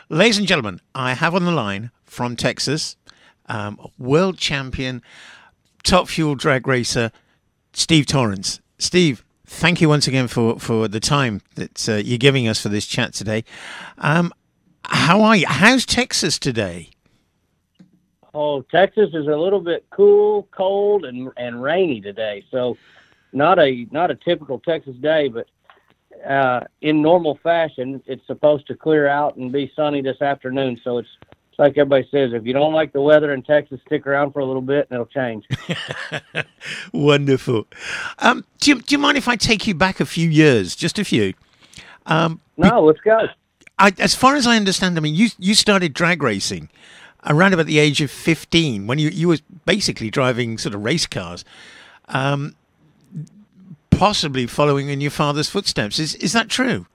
Ladies and gentlemen, I have on the line from Texas, world champion, top fuel drag racer, Steve Torrence. Steve, thank you once again for the time that you're giving us for this chat today. How are you? How's Texas today? Oh, Texas is a little bit cool, cold, and rainy today. So not a typical Texas day, but in normal fashion, it's supposed to clear out and be sunny this afternoon. So it's like everybody says, if you don't like the weather in Texas, stick around for a little bit and it'll change. Wonderful. Do you mind if I take you back a few years, just a few? No, let's go. As far as I understand, I mean, you started drag racing around about the age of 15 when you were basically driving sort of race cars, possibly following in your father's footsteps. Is that true?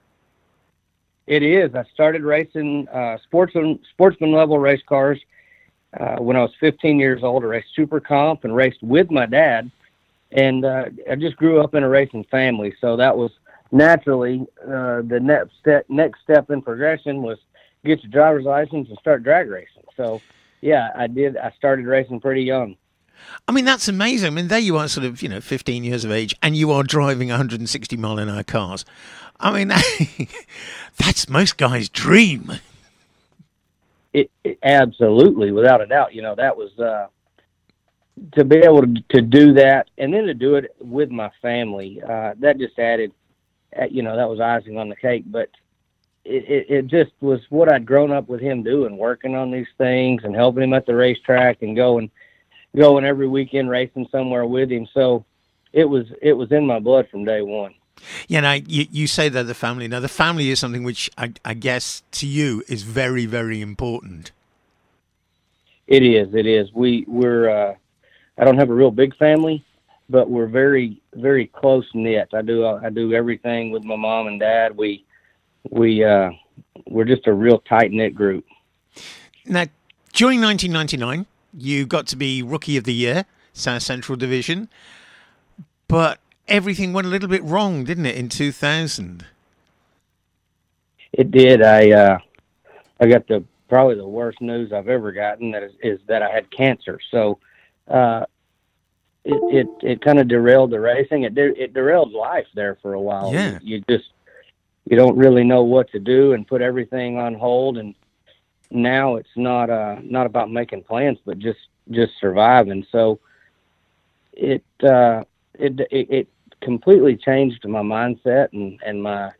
It is. I started racing sportsman level race cars when I was 15 years old. I raced Super Comp and raced with my dad, and I just grew up in a racing family, so that was naturally the next step in progression was get your driver's license and start drag racing. So, yeah, I did. I started racing pretty young. I mean, that's amazing. I mean, there you are, sort of, 15 years of age, and you are driving 160-mile-an-hour cars. I mean, that's most guys' dream. It absolutely, without a doubt. That was to be able to do that, and then to do it with my family. That just added, that was icing on the cake. But it just was what I'd grown up with him doing, working on these things and helping him at the racetrack and going every weekend racing somewhere with him. So it was in my blood from day one. Yeah, now you say that the family. Now the family is something which I guess to you is very, very important. It is. It is. We're I don't have a real big family, but we're very, very close knit. I do everything with my mom and dad. We're just a real tight knit group. Now, during 1999, you got to be Rookie of the Year, South Central Division, but everything went a little bit wrong, didn't it, in 2000? It did. I got probably the worst news I've ever gotten. That is that I had cancer. So it kind of derailed the racing. It derailed life there for a while. Yeah. You don't really know what to do and put everything on hold. And now it's not about making plans, but just surviving. So it completely changed my mindset and my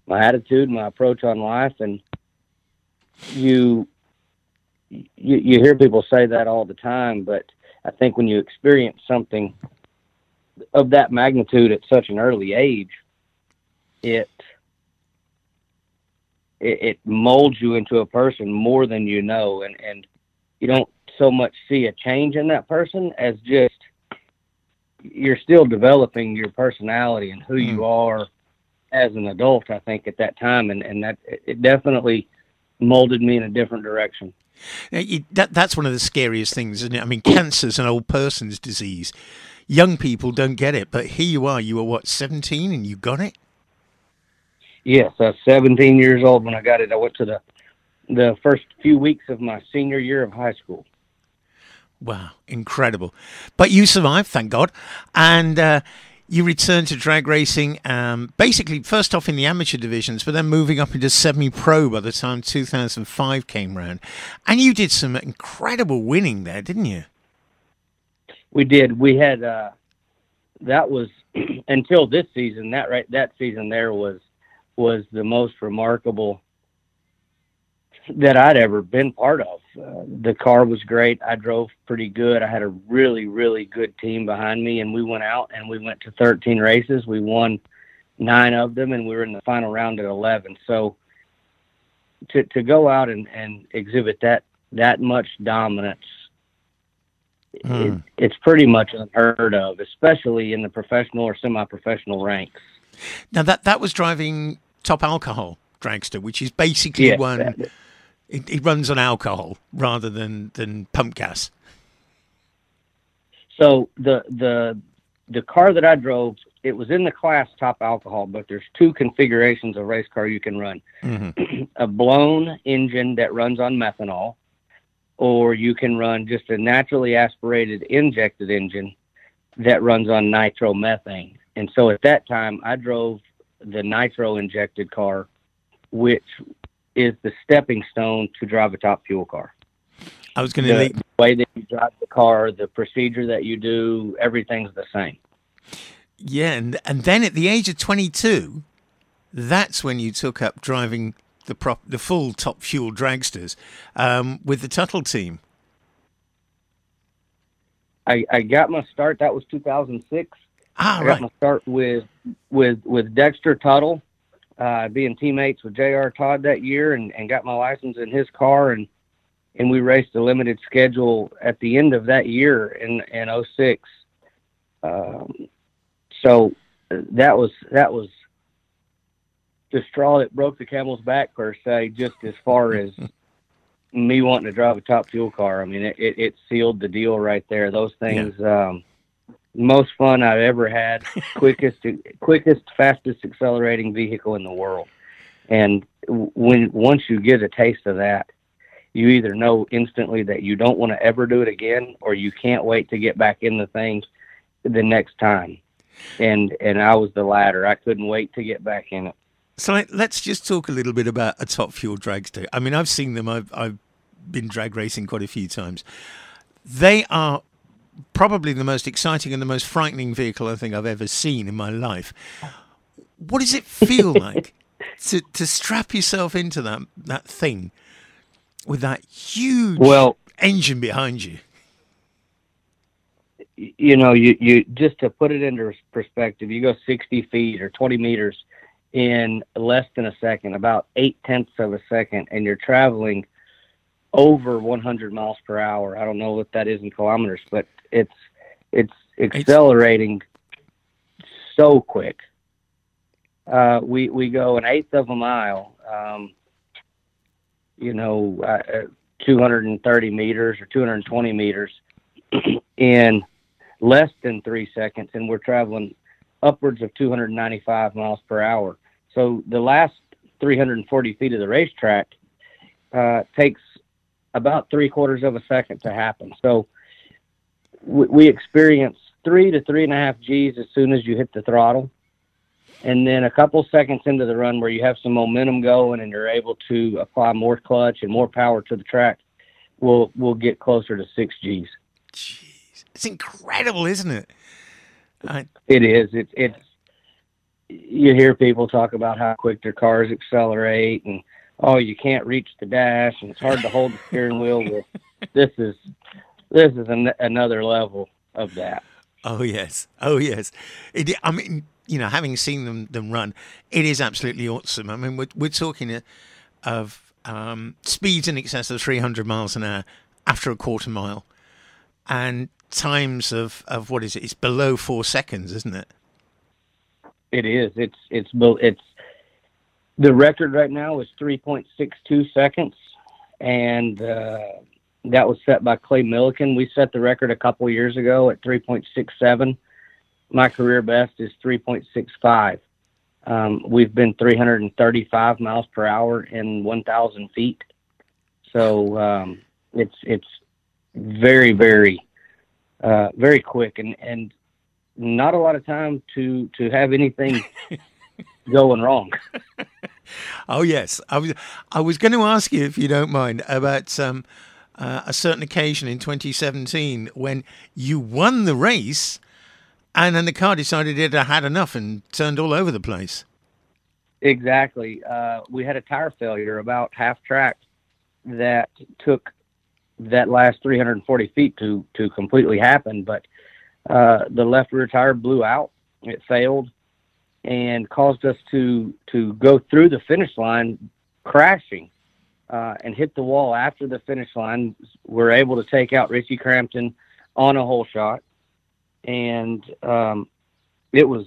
attitude, my approach on life. And you hear people say that all the time, but I think when you experience something of that magnitude at such an early age, it molds you into a person more than you know, and you don't so much see a change in that person as just you're still developing your personality and who you are as an adult, I think, at that time, and that it definitely molded me in a different direction. That's one of the scariest things, isn't it? I mean, cancer's an old person's disease. Young people don't get it, but here you are. You were, what, 17, and you got it? Yes, I was 17 years old when I got it. I went to the first few weeks of my senior year of high school. Wow, incredible. But you survived, thank God. And you returned to drag racing, basically first off in the amateur divisions, but then moving up into semi-pro by the time 2005 came round. And you did some incredible winning there, didn't you? We did. We had, that was, until this season, that season there was the most remarkable that I'd ever been part of. The car was great. I drove pretty good. I had a really, really good team behind me, and we went out and we went to 13 races. We won 9 of them, and we were in the final round at 11. So to go out and exhibit that much dominance, it's pretty much unheard of, especially in the professional or semi-professional ranks. Now that was driving top alcohol dragster, which is basically it runs on alcohol rather than pump gas. So the car that I drove it was in the class top alcohol, but there's two configurations of race car you can run. Mm-hmm. A blown engine that runs on methanol, or you can run just a naturally aspirated injected engine that runs on nitromethane. And so at that time, I drove the nitro injected car, which is the stepping stone to drive a top fuel car. I was going to the way that you drive the car, the procedure that you do, everything's the same. Yeah, and then at the age of 22, that's when you took up driving the full top fuel dragsters with the Tuttle team. I got my start. That was 2006. I got my start with Dexter Tuttle, being teammates with J.R. Todd that year, and got my license in his car, and we raced a limited schedule at the end of that year in 06. So that was the straw that broke the camel's back, per se, just as far as me wanting to drive a top fuel car. I mean, it sealed the deal right there. Those things, most fun I've ever had, quickest, fastest accelerating vehicle in the world. And once you get a taste of that, you either know instantly that you don't want to ever do it again, or you can't wait to get back in the thing the next time. And I was the latter. I couldn't wait to get back in it. So let's just talk a little bit about a top fuel dragster. I mean, I've seen them. I've been drag racing quite a few times. They are probably the most exciting and the most frightening vehicle I think I've ever seen in my life. What does it feel like to strap yourself into that thing with that huge engine behind you? You know, you just to put it into perspective, you go 60 feet or 20 meters in less than a second, about 0.8 of a second, and you're traveling over 100 miles per hour. I don't know what that is in kilometers, but it's accelerating so quick. We go 1/8 of a mile, 230 meters or 220 meters in less than 3 seconds, and we're traveling upwards of 295 miles per hour. So the last 340 feet of the racetrack takes about 3/4 of a second to happen. So we experience 3 to 3.5 Gs as soon as you hit the throttle. And then a couple seconds into the run where you have some momentum going and you're able to apply more clutch and more power to the track, we'll get closer to 6 Gs. Jeez, it's incredible, isn't it? It is. It's. You hear people talk about how quick their cars accelerate, and you can't reach the dash, and it's hard to hold the steering wheel. Well, this is another level of that. Oh yes. I mean, having seen them run, it is absolutely awesome. I mean, we're talking of speeds in excess of 300 miles an hour after a quarter mile, and times of what is it? It's below 4 seconds, isn't it? It is. It's the record right now is 3.62 seconds, and that was set by Clay Milliken. We set the record a couple years ago at 3.67. My career best is 3.65. We've been 335 miles per hour in 1,000 feet. So it's very, very, very quick, and not a lot of time to have anything going wrong. Oh yes, I was going to ask you, if you don't mind, about a certain occasion in 2017 when you won the race, and then the car decided it had enough and turned all over the place. Exactly. We had a tire failure about half track that took that last 340 feet to completely happen, but the left rear tire blew out. It failed and caused us to go through the finish line crashing and hit the wall after the finish line. We're able to take out Richie Crampton on a hole shot, and it was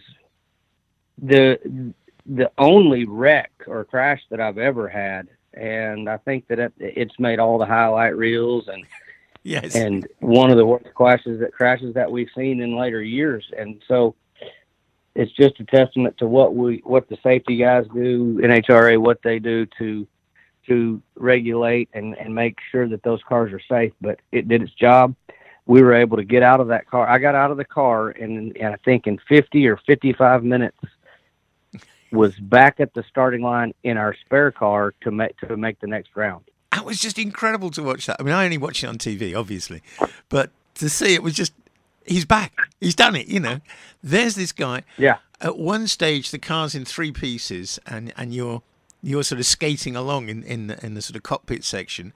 the only wreck or crash that I've ever had, and I think that it's made all the highlight reels, and yes, and one of the worst crashes that we've seen in later years. And so it's just a testament to what the safety guys do, NHRA, what they do to regulate and make sure that those cars are safe. But it did its job. We were able to get out of that car. I got out of the car, and I think in 50 or 55 minutes was back at the starting line in our spare car to make the next round. That was just incredible to watch that. I mean, I only watched it on TV, obviously, but to see it was just, he's back. He's done it, you know. There's this guy. Yeah. At one stage, the car's in three pieces, and you're sort of skating along in the sort of cockpit section.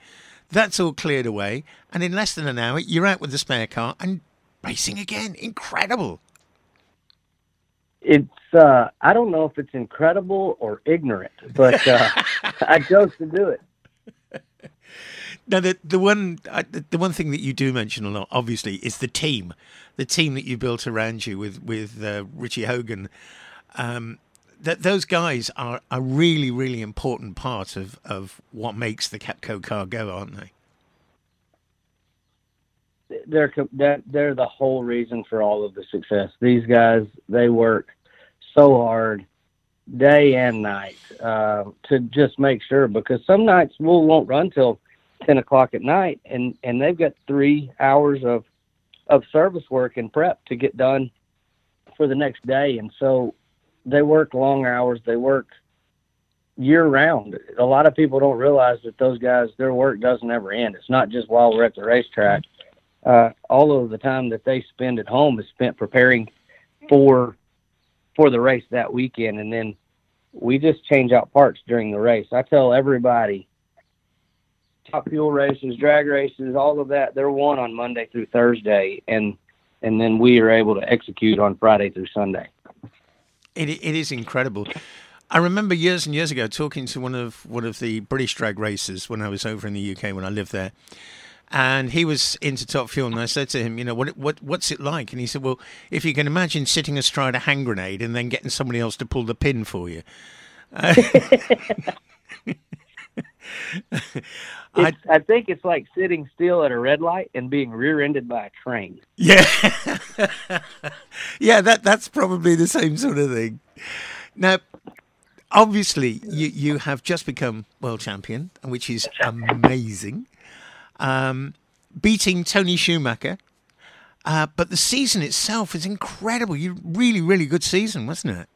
That's all cleared away, and in less than an hour, you're out with the spare car and racing again. Incredible. It's I don't know if it's incredible or ignorant, but I chose to do it. Now, the one thing that you do mention a lot, obviously, is the team that you built around you with Richie Hogan. That those guys are a really, really important part of what makes the Capco car go, aren't they? They're the whole reason for all of the success. These guys, they work so hard day and night to just make sure, because some nights we won't run till 10 o'clock at night, and they've got 3 hours of service work and prep to get done for the next day. And so they work long hours. They work year round. A lot of people don't realize that those guys, their work doesn't ever end. It's not just while we're at the racetrack. All of the time that they spend at home is spent preparing for the race that weekend. And then we just change out parts during the race. I tell everybody, Top Fuel races, drag races, all of that, they're won on Monday through Thursday, and then we are able to execute on Friday through Sunday. It is incredible. I remember years and years ago talking to one of the British drag racers when I was over in the UK when I lived there, and he was into Top Fuel, and I said to him, you know, what's it like? And he said, well, if you can imagine sitting astride a hand grenade and then getting somebody else to pull the pin for you. I think it's like sitting still at a red light and being rear-ended by a train. Yeah. Yeah, that's probably the same sort of thing. Now, obviously, you have just become world champion, which is amazing. Beating Tony Schumacher. But the season itself is incredible. You really, really good season, wasn't it?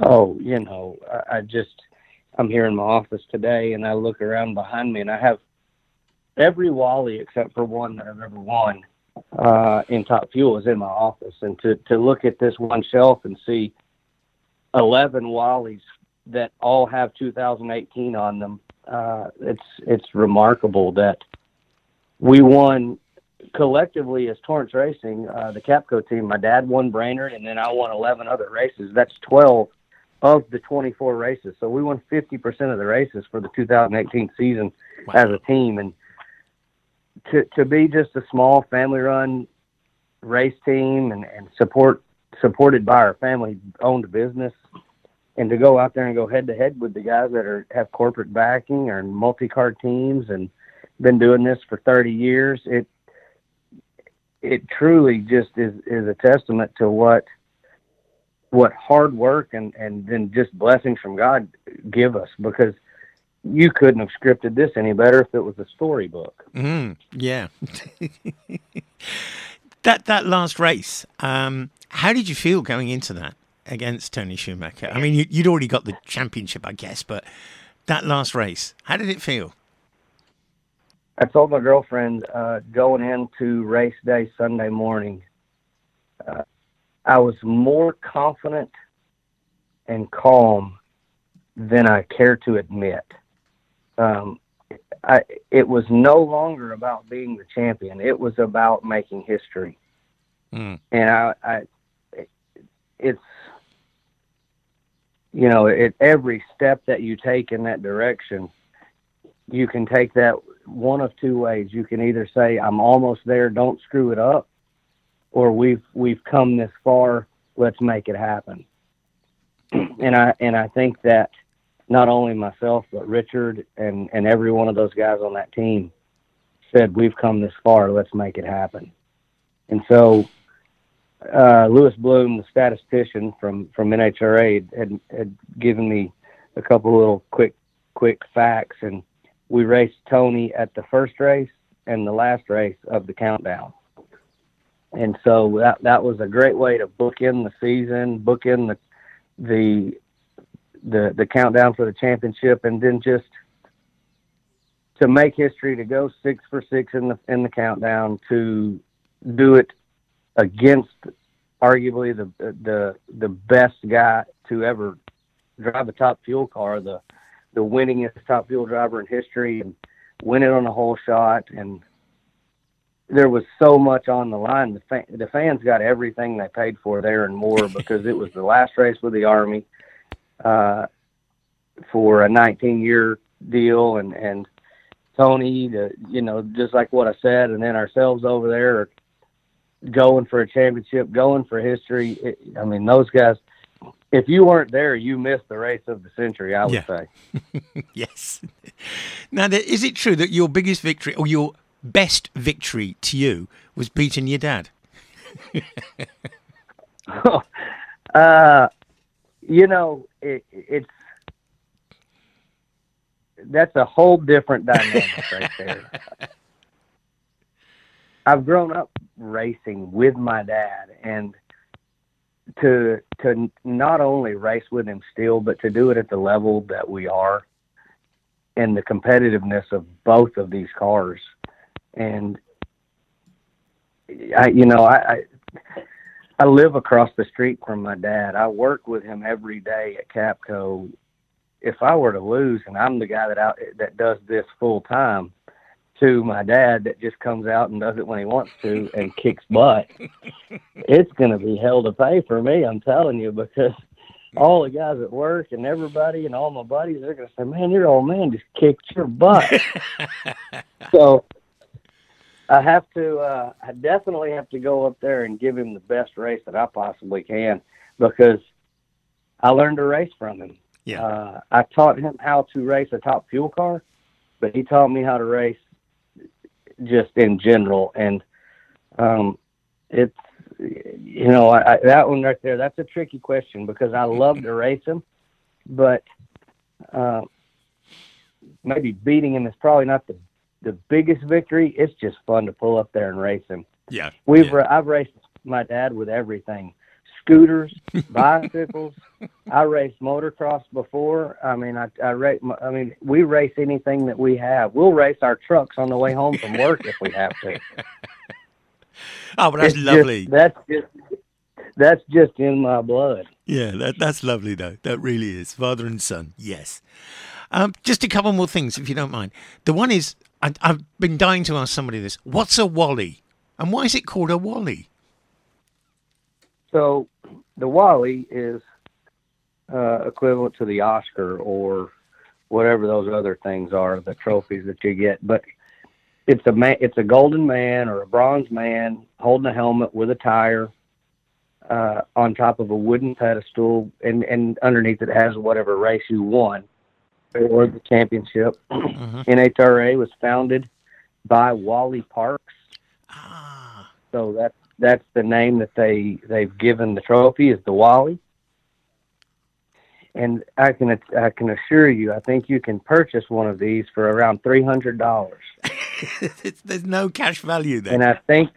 Oh, you know, I'm here in my office today, and I look around behind me, and I have every Wally except for one that I've ever won in Top Fuel is in my office. And to look at this one shelf and see 11 Wallies that all have 2018 on them, it's remarkable that we won collectively as Torrence Racing, the Capco team. My dad won Brainerd, and then I won 11 other races. That's 12 of the 24 races. So we won 50% of the races for the 2018 season. Wow. As a team. And to be just a small family-run race team and supported by our family-owned business, and to go out there and go head-to-head with the guys that have corporate backing or multi-car teams and been doing this for 30 years, it truly just is a testament to what hard work and then just blessings from God give us, because you couldn't have scripted this any better if it was a storybook. Yeah. That last race, how did you feel going into that against Tony Schumacher? I mean, you'd already got the championship, I guess, but that last race, how did it feel? I told my girlfriend going into race day Sunday morning, I was more confident and calm than I care to admit. It was no longer about being the champion. It was about making history. And it's, you know, at every step that you take in that direction, you can take that one of two ways. You can either say, I'm almost there, don't screw it up, or we've come this far, let's make it happen. And I think that not only myself, but Richard and every one of those guys on that team said, we've come this far, let's make it happen. And so Lewis Bloom, the statistician from NHRA, had given me a couple little quick facts, and we raced Tony at the first race and the last race of the countdown. And so that was a great way to book in the season, book in the countdown for the championship, and then just to make history, to go 6 for 6 in the countdown, to do it against arguably the best guy to ever drive a top fuel car, the winningest top fuel driver in history, and win it on a hole shot. And there was so much on the line. The fans got everything they paid for there and more, because it was the last race with the Army for a 19-year deal, and Tony, just like what I said, and then ourselves over there are going for a championship, going for history. Those guys, if you weren't there, you missed the race of the century, I would say. Yes. Now, is it true that your biggest victory, or your best victory to you, was beating your dad? It's that's a whole different dynamic right there. I've grown up racing with my dad, and to not only race with him still, but to do it at the level that we are, and the competitiveness of both of these cars. And I live across the street from my dad. I work with him every day at Capco. If I were to lose, and I'm the guy that does this full time, to my dad that just comes out and does it when he wants to and kicks butt, it's going to be hell to pay for me, I'm telling you, because all the guys at work and everybody and all my buddies, they're going to say, man, your old man just kicked your butt. So I definitely have to go up there and give him the best race that I possibly can, because I learned to race from him. Yeah. I taught him how to race a top fuel car, but he taught me how to race just in general. And it's, that one right there, that's a tricky question, because I love to race him, but maybe beating him is probably not the biggest victory. It's just fun to pull up there and race him. Yeah. I've raced my dad with everything. Scooters, bicycles. I raced motocross before. We race anything that we have. We'll race our trucks on the way home from work if we have to. Oh, but that's lovely. That's just in my blood. Yeah, that's lovely though. That really is. Father and son. Yes. Just a couple more things, if you don't mind. The one is, I've been dying to ask somebody this. What's a Wally? And why is it called a Wally? So the Wally is equivalent to the Oscar or whatever those other things are, the trophies that you get. But it's a golden man or a bronze man holding a helmet with a tire on top of a wooden pedestal, and underneath it has whatever race you won or the championship. Mm-hmm. NHRA was founded by Wally Parks. Ah. So that's the name that they've given the trophy, is the Wally. And I can assure you, I think you can purchase one of these for around $300. There's no cash value there. And I think,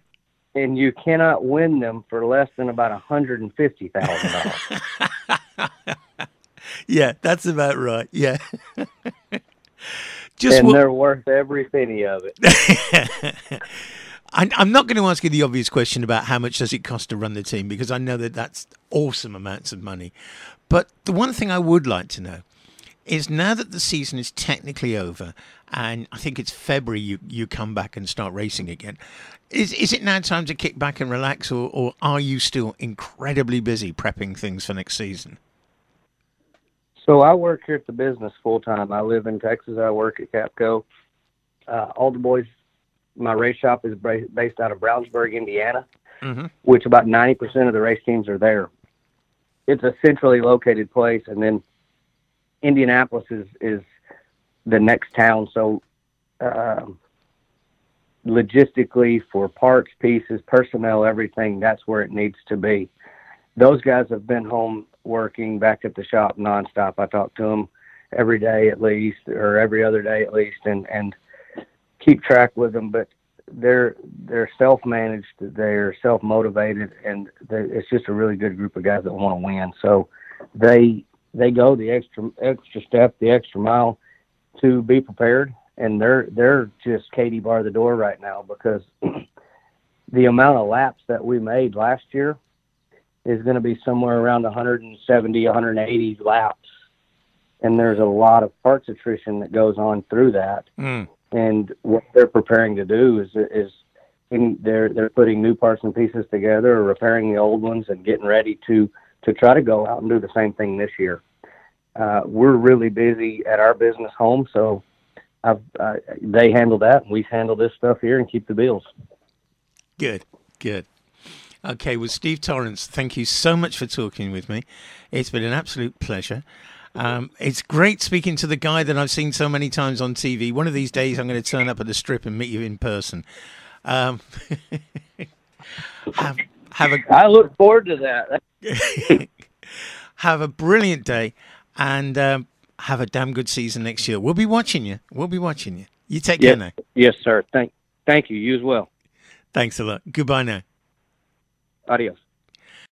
and you cannot win them for less than about $150,000. Yeah, that's about right. Yeah. They're worth every penny of it. I'm not going to ask you the obvious question about how much does it cost to run the team, because I know that that's awesome amounts of money. But the one thing I would like to know is, now that the season is technically over, and I think it's February you come back and start racing again, is it now time to kick back and relax, or are you still incredibly busy prepping things for next season? So I work here at the business full time. I live in Texas. I work at Capco. All the boys, my race shop is based out of Brownsburg, Indiana, mm-hmm. which about 90% of the race teams are there. It's a centrally located place, and then Indianapolis is the next town. So logistically, for parts, pieces, personnel, everything, that's where it needs to be. Those guys have been home working back at the shop nonstop. I talk to them every day at least, or every other day at least, and keep track with them. But they're self-managed, they're self-motivated, and it's just a really good group of guys that want to win. So they go the extra step, the extra mile to be prepared, and they're just Katie bar the door right now, because the amount of laps that we made last year is going to be somewhere around 170, 180 laps, and there's a lot of parts attrition that goes on through that. And what they're preparing to do is they're putting new parts and pieces together, or repairing the old ones, and getting ready to try to go out and do the same thing this year. We're really busy at our business home, so they handle that, and we handle this stuff here and keep the bills. Good. Okay, well, Steve Torrence, thank you so much for talking with me. It's been an absolute pleasure. It's great speaking to the guy that I've seen so many times on TV. One of these days I'm going to turn up at the Strip and meet you in person. I look forward to that. Have a brilliant day, and have a damn good season next year. We'll be watching you. You take care now. Yes, sir. Thank you. You as well. Thanks a lot. Goodbye now. Adios.